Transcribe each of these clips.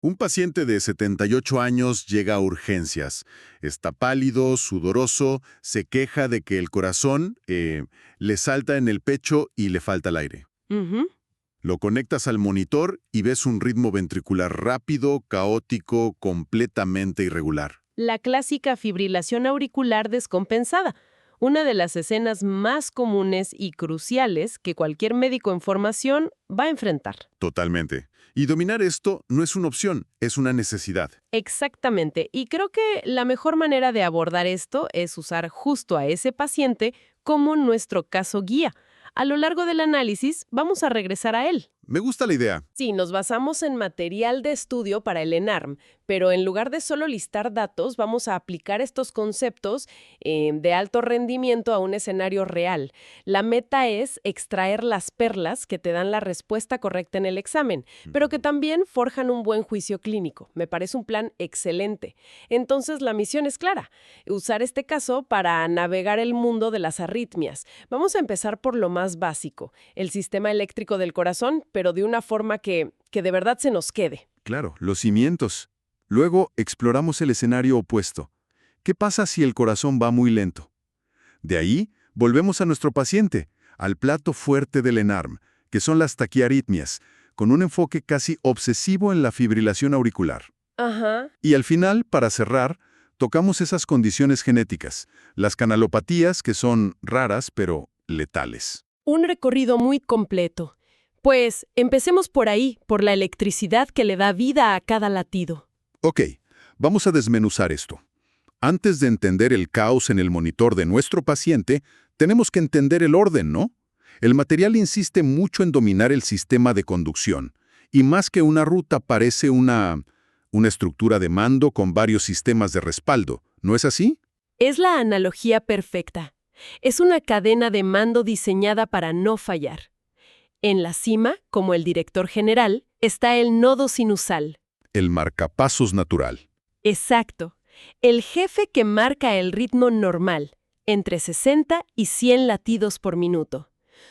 Un paciente de 78 años llega a urgencias. Está pálido, sudoroso, se queja de que el corazón le salta en el pecho y le falta el aire. Ujú. Lo conectas al monitor y ves un ritmo ventricular rápido, caótico, completamente irregular. La clásica fibrilación auricular descompensada, una de las escenas más comunes y cruciales que cualquier médico en formación va a enfrentar. Totalmente. Y dominar esto no es una opción, es una necesidad. Exactamente, y creo que la mejor manera de abordar esto es usar justo a ese paciente como nuestro caso guía. A lo largo del análisis vamos a regresar a él. Me gusta la idea. Sí, nos basamos en material de estudio para el ENARM, pero en lugar de solo listar datos, vamos a aplicar estos conceptos de alto rendimiento a un escenario real. La meta es extraer las perlas que te dan la respuesta correcta en el examen, pero que también forjan un buen juicio clínico. Me parece un plan excelente. Entonces, la misión es clara: usar este caso para navegar el mundo de las arritmias. Vamos a empezar por lo más básico, el sistema eléctrico del corazón, pero de una forma que de verdad se nos quede. Claro, los cimientos. Luego exploramos el escenario opuesto. ¿Qué pasa si el corazón va muy lento? De ahí, volvemos a nuestro paciente, al plato fuerte del ENARM, que son las taquiarritmias, con un enfoque casi obsesivo en la fibrilación auricular. Ajá. Y al final, para cerrar, tocamos esas condiciones genéticas, las canalopatías que son raras pero letales. Un recorrido muy completo. Pues empecemos por ahí, por la electricidad que le da vida a cada latido. Ok, vamos a desmenuzar esto. Antes de entender el caos en el monitor de nuestro paciente, tenemos que entender el orden, ¿no? El material insiste mucho en dominar el sistema de conducción, y más que una ruta parece una estructura de mando con varios sistemas de respaldo, ¿no es así? Es la analogía perfecta. Es una cadena de mando diseñada para no fallar. En la cima, como el director general, está el nodo sinusal. El marcapasos natural. Exacto. El jefe que marca el ritmo normal, entre 60 y 100 latidos por minuto.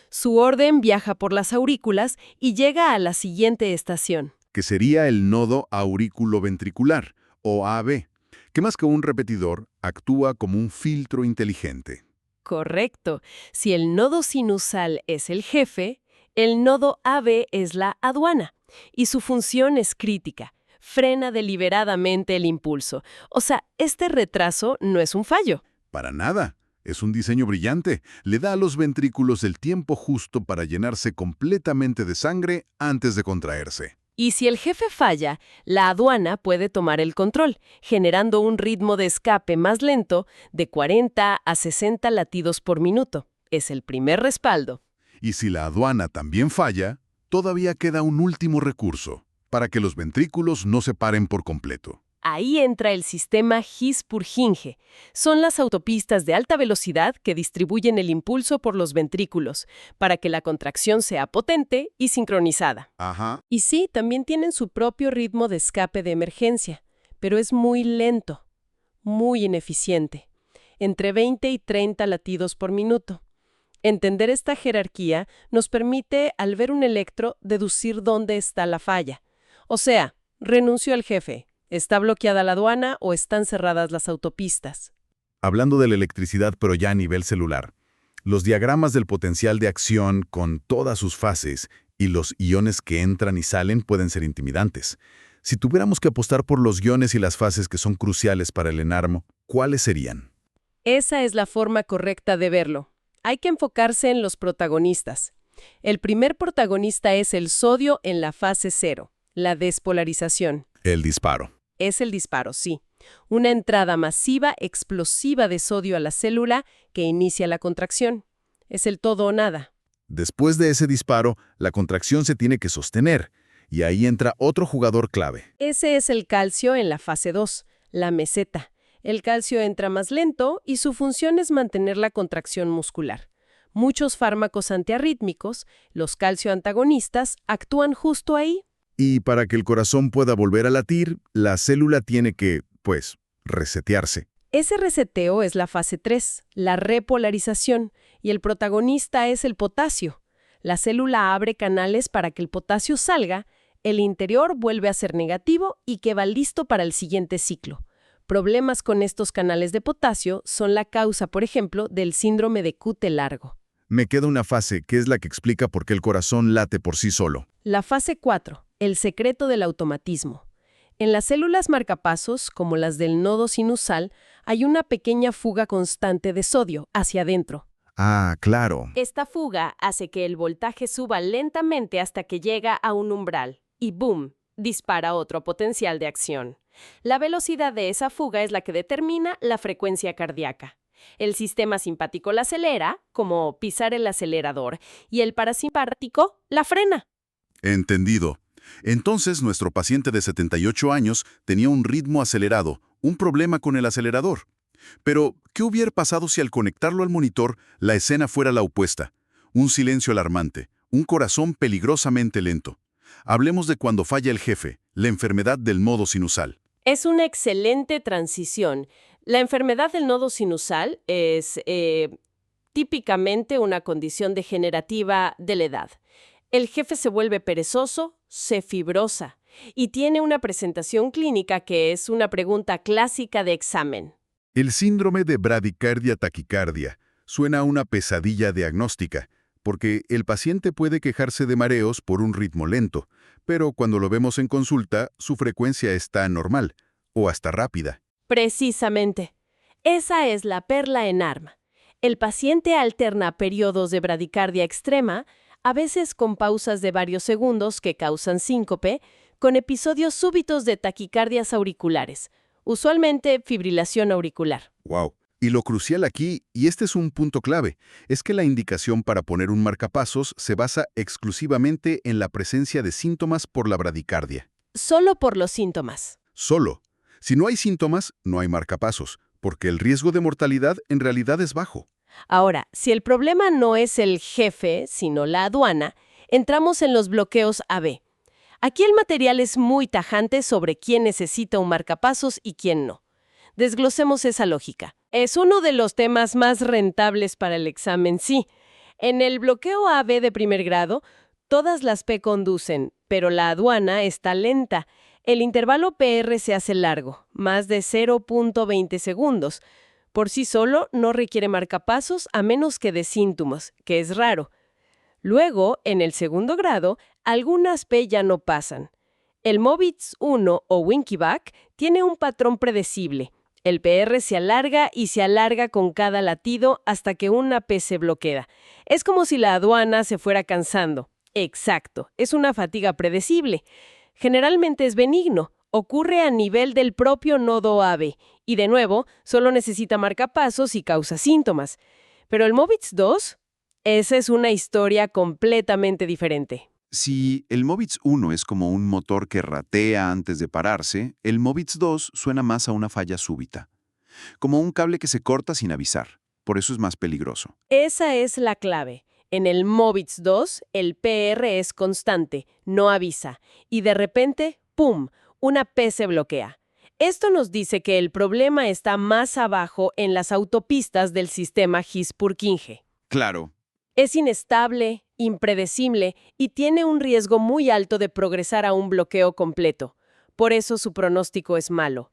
Su orden viaja por las aurículas y llega a la siguiente estación. Que sería el nodo aurículo-ventricular, o AB, que más que un repetidor, actúa como un filtro inteligente. Correcto. Si el nodo sinusal es el jefe, el nodo AB es la aduana, y su función es crítica. Frena deliberadamente el impulso. O sea, este retraso no es un fallo. Para nada. Es un diseño brillante. Le da a los ventrículos el tiempo justo para llenarse completamente de sangre antes de contraerse. Y si el jefe falla, la aduana puede tomar el control, generando un ritmo de escape más lento de 40 a 60 latidos por minuto. Es el primer respaldo. Y si la aduana también falla, todavía queda un último recurso, para que los ventrículos no se paren por completo. Ahí entra el sistema His-Purkinje. Son las autopistas de alta velocidad que distribuyen el impulso por los ventrículos, para que la contracción sea potente y sincronizada. Ajá. Y sí, también tienen su propio ritmo de escape de emergencia, pero es muy lento, muy ineficiente, entre 20 y 30 latidos por minuto. Entender esta jerarquía nos permite, al ver un electro, deducir dónde está la falla. O sea, renunció al jefe, está bloqueada la aduana o están cerradas las autopistas. Hablando de la electricidad, pero ya a nivel celular, los diagramas del potencial de acción con todas sus fases y los iones que entran y salen pueden ser intimidantes. Si tuviéramos que apostar por los iones y las fases que son cruciales para el ENARM, ¿cuáles serían? Esa es la forma correcta de verlo. Hay que enfocarse en los protagonistas. El primer protagonista es el sodio en la fase 0, la despolarización. El disparo. Es el disparo, sí. Una entrada masiva, explosiva de sodio a la célula que inicia la contracción. Es el todo o nada. Después de ese disparo, la contracción se tiene que sostener, y ahí entra otro jugador clave. Ese es el calcio en la fase 2, la meseta. El calcio entra más lento y su función es mantener la contracción muscular. Muchos fármacos antiarrítmicos, los calcioantagonistas, actúan justo ahí. Y para que el corazón pueda volver a latir, la célula tiene que, resetearse. Ese reseteo es la fase 3, la repolarización, y el protagonista es el potasio. La célula abre canales para que el potasio salga, el interior vuelve a ser negativo y queda listo para el siguiente ciclo. Problemas con estos canales de potasio son la causa, por ejemplo, del síndrome de QT largo. Me queda una fase que es la que explica por qué el corazón late por sí solo. La fase 4, el secreto del automatismo. En las células marcapasos, como las del nodo sinusal, hay una pequeña fuga constante de sodio hacia adentro. Ah, claro. Esta fuga hace que el voltaje suba lentamente hasta que llega a un umbral y ¡boom!, dispara otro potencial de acción. La velocidad de esa fuga es la que determina la frecuencia cardíaca. El sistema simpático la acelera, como pisar el acelerador, y el parasimpático la frena. Entendido. Entonces, nuestro paciente de 78 años tenía un ritmo acelerado, un problema con el acelerador. Pero, ¿qué hubiera pasado si al conectarlo al monitor la escena fuera la opuesta? Un silencio alarmante, un corazón peligrosamente lento. Hablemos de cuando falla el jefe, la enfermedad del nodo sinusal. Es una excelente transición. La enfermedad del nodo sinusal es típicamente una condición degenerativa de la edad. El jefe se vuelve perezoso, se fibrosa y tiene una presentación clínica que es una pregunta clásica de examen. El síndrome de bradicardia-taquicardia suena a una pesadilla diagnóstica, porque el paciente puede quejarse de mareos por un ritmo lento, pero cuando lo vemos en consulta, su frecuencia está normal, o hasta rápida. Precisamente. Esa es la perla en ARM. El paciente alterna periodos de bradicardia extrema, a veces con pausas de varios segundos que causan síncope, con episodios súbitos de taquicardias auriculares, usualmente fibrilación auricular. ¡Wow! Y lo crucial aquí, y este es un punto clave, es que la indicación para poner un marcapasos se basa exclusivamente en la presencia de síntomas por la bradicardia. Solo por los síntomas. Solo. Si no hay síntomas, no hay marcapasos, porque el riesgo de mortalidad en realidad es bajo. Ahora, si el problema no es el jefe, sino la aduana, entramos en los bloqueos AB. Aquí el material es muy tajante sobre quién necesita un marcapasos y quién no. Desglosemos esa lógica. Es uno de los temas más rentables para el examen, sí. En el bloqueo AB de primer grado, todas las P conducen, pero la aduana está lenta. El intervalo PR se hace largo, más de 0.20 segundos. Por sí solo no requiere marcapasos a menos que de síntomas, que es raro. Luego, en el segundo grado, algunas P ya no pasan. El MOBITS 1 o Winkyback tiene un patrón predecible. El PR se alarga y se alarga con cada latido hasta que una P se bloquea. Es como si la aduana se fuera cansando. Exacto, es una fatiga predecible. Generalmente es benigno, ocurre a nivel del propio nodo AB y de nuevo solo necesita marcapasos y causa síntomas. Pero el MOBITS 2, esa es una historia completamente diferente. Si el MOBITS 1 es como un motor que ratea antes de pararse, el MOBITS 2 suena más a una falla súbita, como un cable que se corta sin avisar. Por eso es más peligroso. Esa es la clave. En el MOBITS 2, el PR es constante, no avisa, y de repente, ¡pum!, una P se bloquea. Esto nos dice que el problema está más abajo en las autopistas del sistema His-Purkinje. Claro. Es inestable, impredecible y tiene un riesgo muy alto de progresar a un bloqueo completo. Por eso su pronóstico es malo.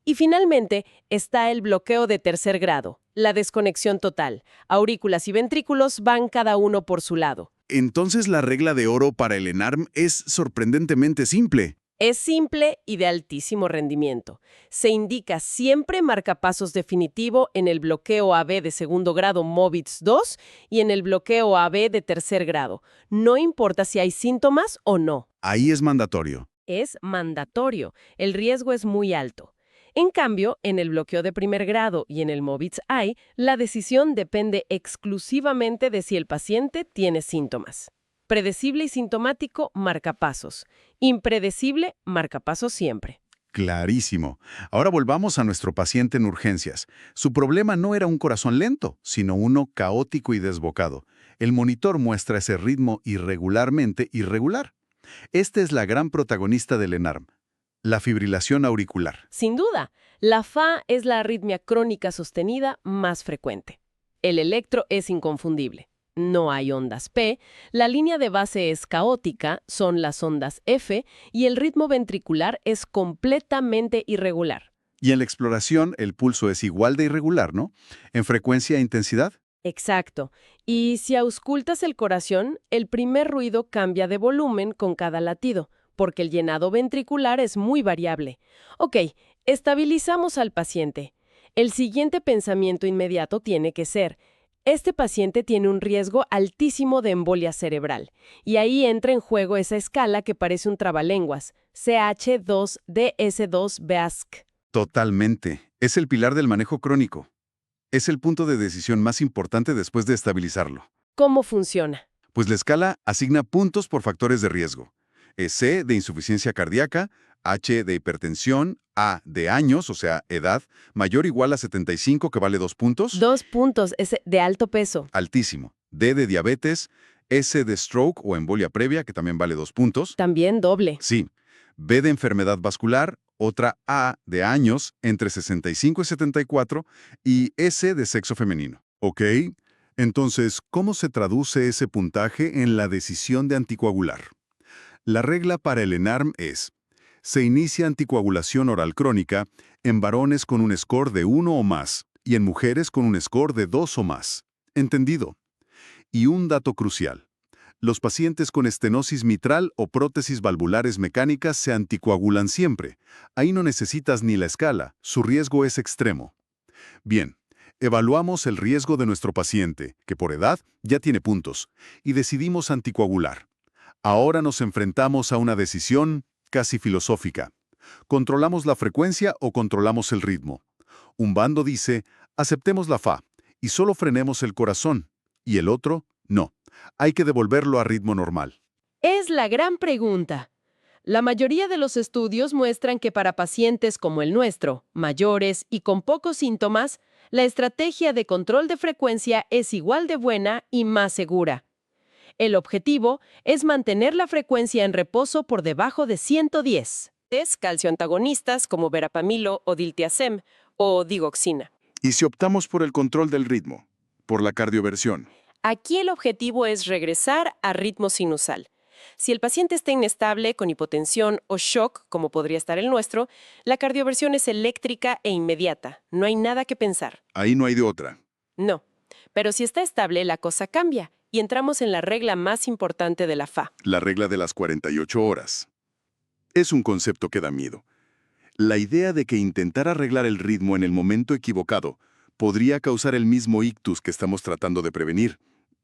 Y finalmente está el bloqueo de tercer grado, la desconexión total. Aurículas y ventrículos van cada uno por su lado. Entonces la regla de oro para el ENARM es sorprendentemente simple. Es simple y de altísimo rendimiento. Se indica siempre marcapasos definitivo en el bloqueo AB de segundo grado MOBITS 2 y en el bloqueo AB de tercer grado. No importa si hay síntomas o no. Ahí es mandatorio. Es mandatorio. El riesgo es muy alto. En cambio, en el bloqueo de primer grado y en el MOBITS I, la decisión depende exclusivamente de si el paciente tiene síntomas. Predecible y sintomático, marcapasos. Impredecible, marcapasos siempre. Clarísimo. Ahora volvamos a nuestro paciente en urgencias. Su problema no era un corazón lento, sino uno caótico y desbocado. El monitor muestra ese ritmo irregularmente irregular. Esta es la gran protagonista del ENARM, la fibrilación auricular. Sin duda, la FA es la arritmia crónica sostenida más frecuente. El electro es inconfundible. No hay ondas P, la línea de base es caótica, son las ondas F, y el ritmo ventricular es completamente irregular. Y en la exploración, el pulso es igual de irregular, ¿no? En frecuencia e intensidad. Exacto. Y si auscultas el corazón, el primer ruido cambia de volumen con cada latido, porque el llenado ventricular es muy variable. Ok, estabilizamos al paciente. El siguiente pensamiento inmediato tiene que ser: este paciente tiene un riesgo altísimo de embolia cerebral. Y ahí entra en juego esa escala que parece un trabalenguas, CH2-DS2-BASC. Totalmente. Es el pilar del manejo crónico. Es el punto de decisión más importante después de estabilizarlo. ¿Cómo funciona? Pues la escala asigna puntos por factores de riesgo. Es C de insuficiencia cardíaca, H de hipertensión, A de años, o sea, edad, mayor o igual a 75, que vale 2 puntos. 2 puntos, es de alto peso. Altísimo. D de diabetes, S de stroke o embolia previa, que también vale 2 puntos. También doble. Sí. B de enfermedad vascular, otra A de años, entre 65 y 74, y S de sexo femenino. Ok. Entonces, ¿cómo se traduce ese puntaje en la decisión de anticoagular? La regla para el ENARM es: se inicia anticoagulación oral crónica en varones con un score de 1 o más y en mujeres con un score de 2 o más. ¿Entendido? Y un dato crucial: los pacientes con estenosis mitral o prótesis valvulares mecánicas se anticoagulan siempre. Ahí no necesitas ni la escala, su riesgo es extremo. Bien, evaluamos el riesgo de nuestro paciente, que por edad ya tiene puntos, y decidimos anticoagular. Ahora nos enfrentamos a una decisión casi filosófica. ¿Controlamos la frecuencia o controlamos el ritmo? Un bando dice: aceptemos la FA y solo frenemos el corazón. Y el otro, no. Hay que devolverlo a ritmo normal. Es la gran pregunta. La mayoría de los estudios muestran que para pacientes como el nuestro, mayores y con pocos síntomas, la estrategia de control de frecuencia es igual de buena y más segura. El objetivo es mantener la frecuencia en reposo por debajo de 110. Calcioantagonistas como verapamilo o diltiazem o digoxina. ¿Y si optamos por el control del ritmo? Por la cardioversión. Aquí el objetivo es regresar a ritmo sinusal. Si el paciente está inestable, con hipotensión o shock, como podría estar el nuestro, la cardioversión es eléctrica e inmediata. No hay nada que pensar. Ahí no hay de otra. No. Pero si está estable, la cosa cambia y entramos en la regla más importante de la FA. La regla de las 48 horas. Es un concepto que da miedo. La idea de que intentar arreglar el ritmo en el momento equivocado podría causar el mismo ictus que estamos tratando de prevenir.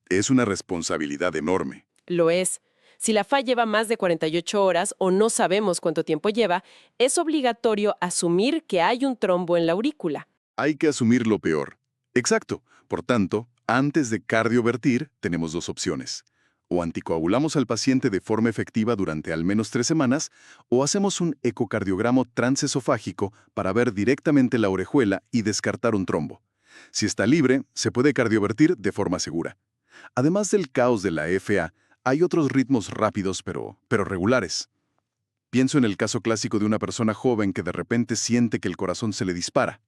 Es una responsabilidad enorme. Lo es. Si la FA lleva más de 48 horas o no sabemos cuánto tiempo lleva, es obligatorio asumir que hay un trombo en la aurícula. Hay que asumir lo peor. Exacto. Por tanto, antes de cardiovertir, tenemos dos opciones. O anticoagulamos al paciente de forma efectiva durante al menos 3 semanas, o hacemos un ecocardiograma transesofágico para ver directamente la orejuela y descartar un trombo. Si está libre, se puede cardiovertir de forma segura. Además del caos de la FA, hay otros ritmos rápidos pero regulares. Pienso en el caso clásico de una persona joven que de repente siente que el corazón se le dispara.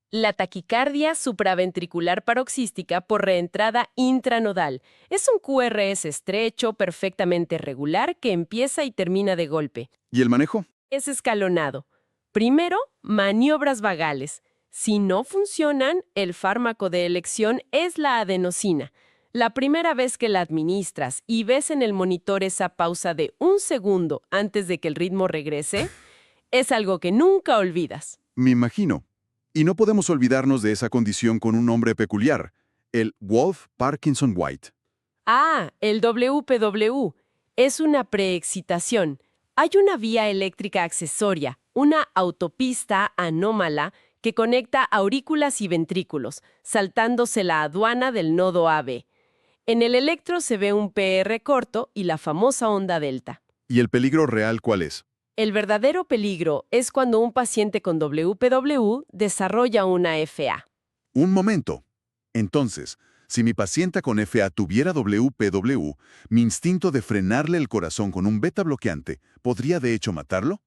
La taquicardia supraventricular paroxística por reentrada intranodal es un QRS estrecho, perfectamente regular, que empieza y termina de golpe. ¿Y el manejo? Es escalonado. Primero, maniobras vagales. Si no funcionan, el fármaco de elección es la adenosina. La primera vez que la administras y ves en el monitor esa pausa de 1 segundo antes de que el ritmo regrese, es algo que nunca olvidas. Me imagino. Y no podemos olvidarnos de esa condición con un nombre peculiar, el Wolff-Parkinson-White. Ah, el WPW. Es una preexcitación. Hay una vía eléctrica accesoria, una autopista anómala que conecta aurículas y ventrículos, saltándose la aduana del nodo AB. En el electro se ve un PR corto y la famosa onda delta. ¿Y el peligro real cuál es? El verdadero peligro es cuando un paciente con WPW desarrolla una FA. Un momento. Entonces, si mi paciente con FA tuviera WPW, mi instinto de frenarle el corazón con un beta bloqueante podría de hecho matarlo.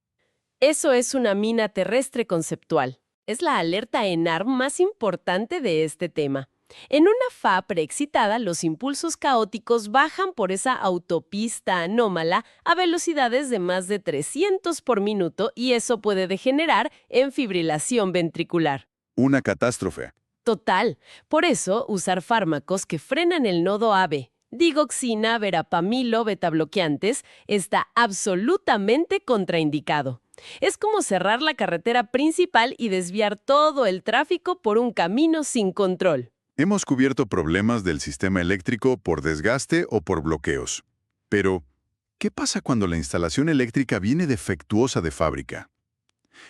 Eso es una mina terrestre conceptual. Es la alerta ENARM más importante de este tema. En una FA preexcitada, los impulsos caóticos bajan por esa autopista anómala a velocidades de más de 300 por minuto y eso puede degenerar en fibrilación ventricular. Una catástrofe. Total. Por eso, usar fármacos que frenan el nodo AB, digoxina, verapamilo, betabloqueantes, está absolutamente contraindicado. Es como cerrar la carretera principal y desviar todo el tráfico por un camino sin control. Hemos cubierto problemas del sistema eléctrico por desgaste o por bloqueos. Pero, ¿qué pasa cuando la instalación eléctrica viene defectuosa de fábrica?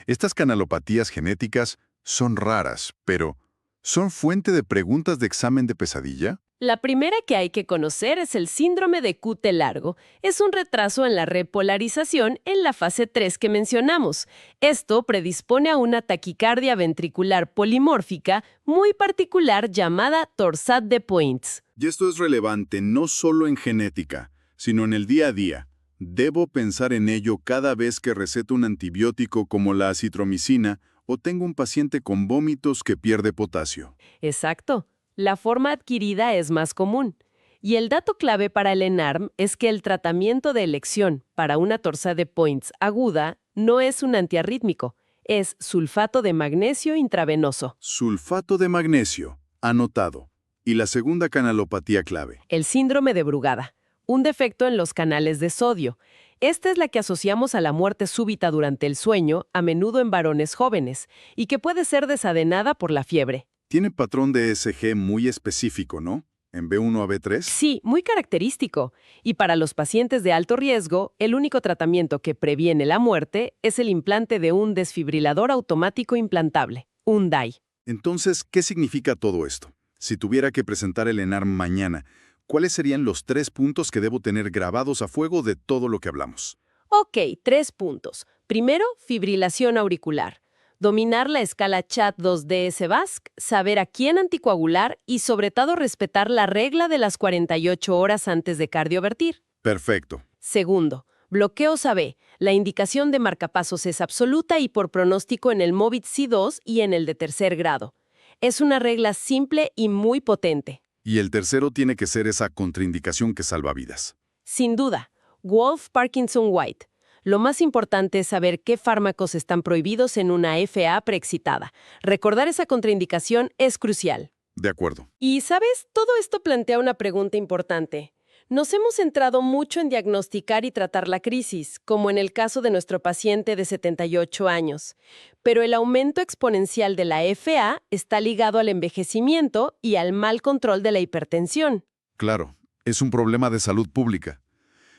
Estas canalopatías genéticas son raras, pero ¿son fuente de preguntas de examen de pesadilla? La primera que hay que conocer es el síndrome de QT largo. Es un retraso en la repolarización en la fase 3 que mencionamos. Esto predispone a una taquicardia ventricular polimórfica muy particular llamada torsade de Points. Y esto es relevante no solo en genética, sino en el día a día. Debo pensar en ello cada vez que receto un antibiótico como la acitromicina o tengo un paciente con vómitos que pierde potasio. Exacto. La forma adquirida es más común. Y el dato clave para el ENARM es que el tratamiento de elección para una torsade de Points aguda no es un antiarrítmico, es sulfato de magnesio intravenoso. Sulfato de magnesio, anotado. Y la segunda canalopatía clave. El síndrome de Brugada, un defecto en los canales de sodio. Esta es la que asociamos a la muerte súbita durante el sueño, a menudo en varones jóvenes, y que puede ser desadenada por la fiebre. Tiene patrón de ESG muy específico, ¿no? ¿En B1 a B3? Sí, muy característico. Y para los pacientes de alto riesgo, el único tratamiento que previene la muerte es el implante de un desfibrilador automático implantable, un DAI. Entonces, ¿qué significa todo esto? Si tuviera que presentar el ENARM mañana, ¿cuáles serían los 3 puntos que debo tener grabados a fuego de todo lo que hablamos? Ok, 3 puntos. Primero, fibrilación auricular. Dominar la escala CHAT-2DS-VASC, saber a quién anticoagular y sobre todo respetar la regla de las 48 horas antes de cardiovertir. Perfecto. Segundo, bloqueos AB. La indicación de marcapasos es absoluta y por pronóstico en el MOVID C2 y en el de tercer grado. Es una regla simple y muy potente. Y el tercero tiene que ser esa contraindicación que salva vidas. Sin duda, Wolff-Parkinson-White. Lo más importante es saber qué fármacos están prohibidos en una FA preexcitada. Recordar esa contraindicación es crucial. De acuerdo. Y, ¿sabes? Todo esto plantea una pregunta importante. Nos hemos centrado mucho en diagnosticar y tratar la crisis, como en el caso de nuestro paciente de 78 años. Pero el aumento exponencial de la FA está ligado al envejecimiento y al mal control de la hipertensión. Claro, es un problema de salud pública.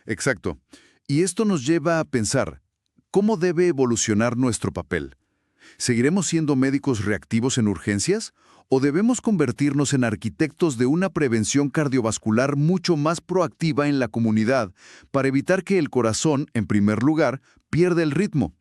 Exacto. Y esto nos lleva a pensar, ¿cómo debe evolucionar nuestro papel? ¿Seguiremos siendo médicos reactivos en urgencias? ¿O debemos convertirnos en arquitectos de una prevención cardiovascular mucho más proactiva en la comunidad para evitar que el corazón, en primer lugar, pierda el ritmo?